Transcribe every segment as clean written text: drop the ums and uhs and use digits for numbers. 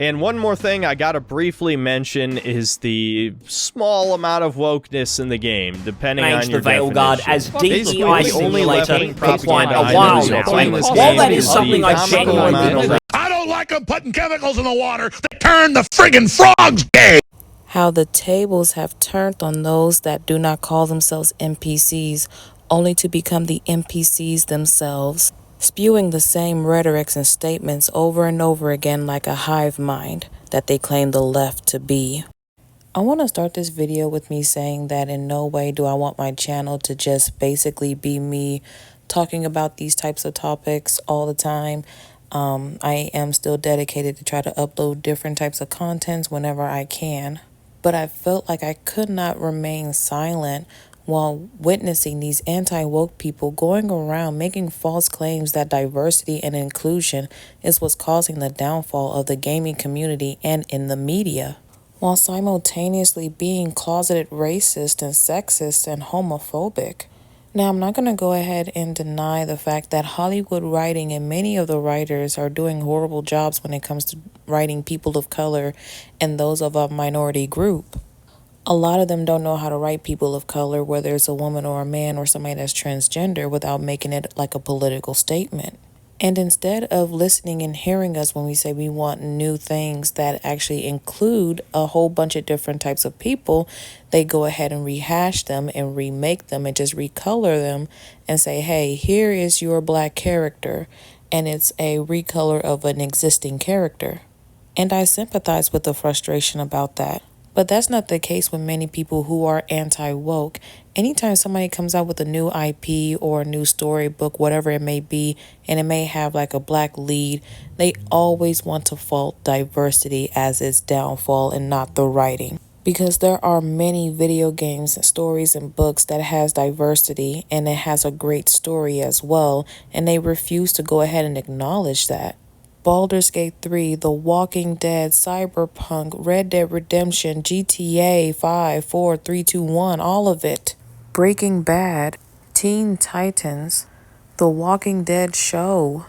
And one more thing I gotta briefly mention is the small amount of wokeness in the game, depending on your the Veil Guard as DEI simulator for quite a while now, and while that is something I genuinely believe. I don't like them putting chemicals in the water that turn the friggin' frogs gay! How the tables have turned on those that do not call themselves NPCs, only to become the NPCs themselves, spewing the same rhetorics and statements over and over again like a hive mind that they claim the left to be. I want to start this video with me saying that in no way do I want my channel to just basically be me talking about these types of topics all the time. I am still dedicated to try to upload different types of contents whenever I can. But I felt like I could not remain silent while witnessing these anti-woke people going around making false claims that diversity and inclusion is what's causing the downfall of the gaming community and in the media, while simultaneously being closeted racist and sexist and homophobic. Now, I'm not going to go ahead and deny the fact that Hollywood writing and many of the writers are doing horrible jobs when it comes to writing people of color and those of a minority group. A lot of them don't know how to write people of color, whether it's a woman or a man or somebody that's transgender, without making it like a political statement. And instead of listening and hearing us when we say we want new things that actually include a whole bunch of different types of people, they go ahead and rehash them and remake them and just recolor them and say, hey, here is your black character, and it's a recolor of an existing character. And I sympathize with the frustration about that. But that's not the case with many people who are anti-woke. Anytime somebody comes out with a new IP or a new storybook, whatever it may be, and it may have like a black lead, they always want to fault diversity as its downfall and not the writing. Because there are many video games and stories and books that has diversity and it has a great story as well, and they refuse to go ahead and acknowledge that. Baldur's Gate 3, The Walking Dead, Cyberpunk, Red Dead Redemption, GTA 5, 4, 3, 2, 1, all of it. Breaking Bad, Teen Titans, The Walking Dead show,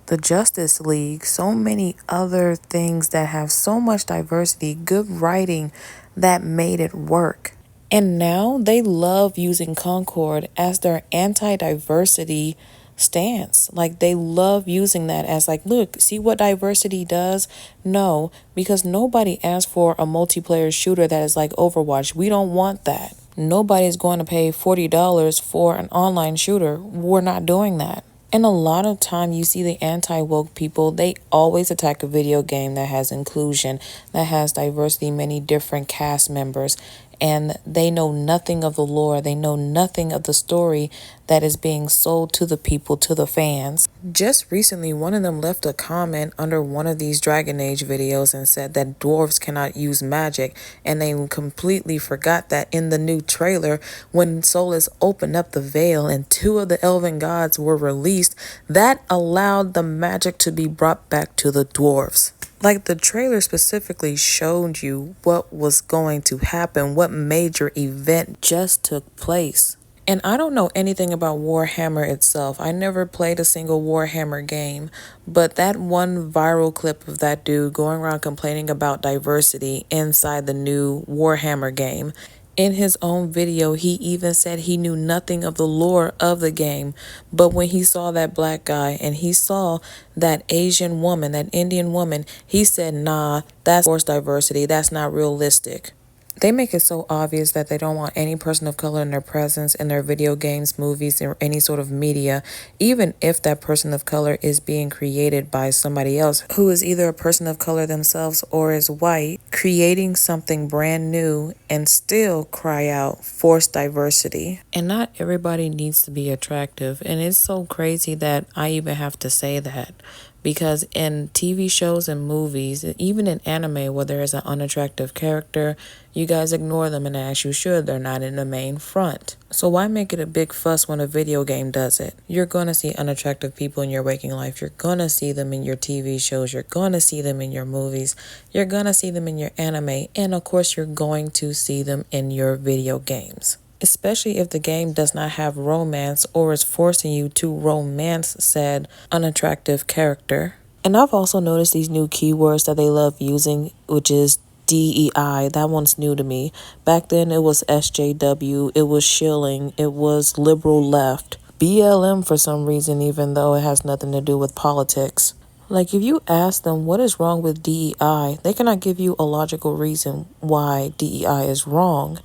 the Justice League, so many other things that have so much diversity, good writing that made it work. And now they love using Concord as their anti-diversity stance. Like, they love using that as like, look, see what diversity does? No, because nobody asked for a multiplayer shooter that is like Overwatch. We don't want that. Nobody's going to pay $40 for an online shooter. We're not doing that. And a lot of time you see the anti-woke people, they always attack a video game that has inclusion, that has diversity, many different cast members, and they know nothing of the lore. They know nothing of the story that is being sold to the people, to the fans. Just recently, one of them left a comment under one of these Dragon Age videos and said that dwarves cannot use magic, and they completely forgot that in the new trailer, when Solus opened up the veil and 2 of the elven gods were released, that allowed the magic to be brought back to the dwarves. Like, the trailer specifically showed you what was going to happen, what major event just took place. And I don't know anything about Warhammer itself. I never played a single Warhammer game, but that one viral clip of that dude going around complaining about diversity inside the new Warhammer game, in his own video, he even said he knew nothing of the lore of the game. But when he saw that black guy and he saw that Asian woman, that Indian woman, he said, nah, that's forced diversity. That's not realistic. They make it so obvious that they don't want any person of color in their presence in their video games, movies, or any sort of media, even if that person of color is being created by somebody else who is either a person of color themselves or is white, creating something brand new and still cry out forced diversity. And not everybody needs to be attractive. And it's so crazy that I even have to say that. Because in TV shows and movies, even in anime where there is an unattractive character, you guys ignore them, and as you should, they're not in the main front. So why make it a big fuss when a video game does it? You're going to see unattractive people in your waking life. You're going to see them in your TV shows. You're going to see them in your movies. You're going to see them in your anime. And of course, you're going to see them in your video games. Especially if the game does not have romance or is forcing you to romance said unattractive character. And I've also noticed these new keywords that they love using, which is DEI. That one's new to me. Back then it was SJW, it was shilling, it was liberal left. BLM for some reason, even though it has nothing to do with politics. Like, if you ask them what is wrong with DEI, they cannot give you a logical reason why DEI is wrong,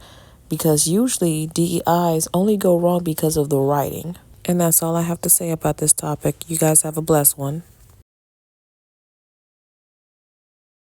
because usually DEIs only go wrong because of the writing. And that's all I have to say about this topic. You guys have a blessed one.